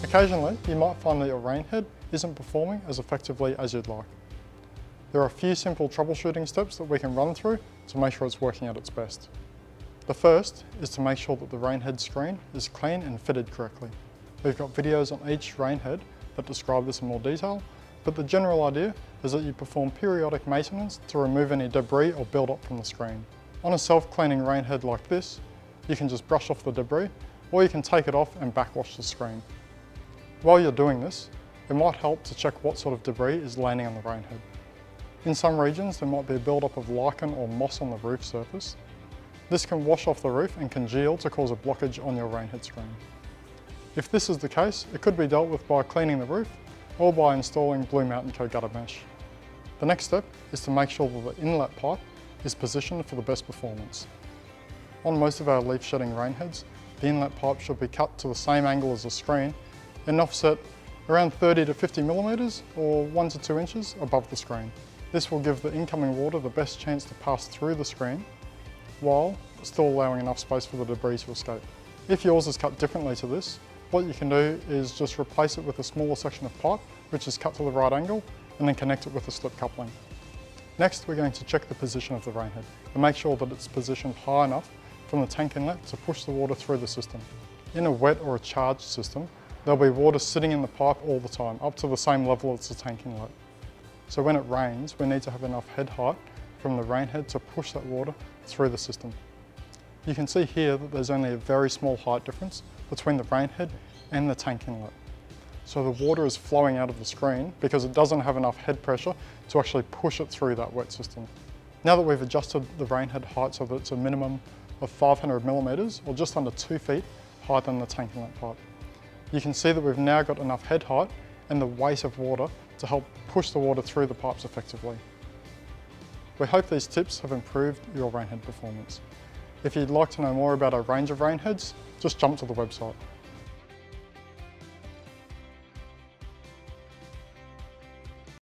Occasionally, you might find that your rain head isn't performing as effectively as you'd like. There are a few simple troubleshooting steps that we can run through to make sure it's working at its best. The first is to make sure that the rain head screen is clean and fitted correctly. We've got videos on each rain head that describe this in more detail, but the general idea is that you perform periodic maintenance to remove any debris or build-up from the screen. On a self-cleaning rain head like this, you can just brush off the debris, or you can take it off and backwash the screen. While you're doing this, it might help to check what sort of debris is landing on the rain head. In some regions, there might be a build-up of lichen or moss on the roof surface. This can wash off the roof and congeal to cause a blockage on your rain head screen. If this is the case, it could be dealt with by cleaning the roof or by installing Blue Mountain Co gutter mesh. The next step is to make sure that the inlet pipe is positioned for the best performance. On most of our leaf shedding rain heads, the inlet pipe should be cut to the same angle as the screen and offset around 30 to 50 millimeters or 1 to 2 inches above the screen. This will give the incoming water the best chance to pass through the screen while still allowing enough space for the debris to escape. If yours is cut differently to this, what you can do is just replace it with a smaller section of pipe which is cut to the right angle and then connect it with a slip coupling. Next, we're going to check the position of the rain head and make sure that it's positioned high enough from the tank inlet to push the water through the system. In a wet or a charged system, there'll be water sitting in the pipe all the time, up to the same level as the tank inlet. So when it rains, we need to have enough head height from the rain head to push that water through the system. You can see here that there's only a very small height difference between the rain head and the tank inlet. So the water is flowing out of the screen because it doesn't have enough head pressure to actually push it through that wet system. Now that we've adjusted the rain head height so that it's a minimum of 500 millimeters or just under 2 feet higher than the tank inlet pipe, you can see that we've now got enough head height and the weight of water to help push the water through the pipes effectively. We hope these tips have improved your rain head performance. If you'd like to know more about our range of rain heads, just jump to the website.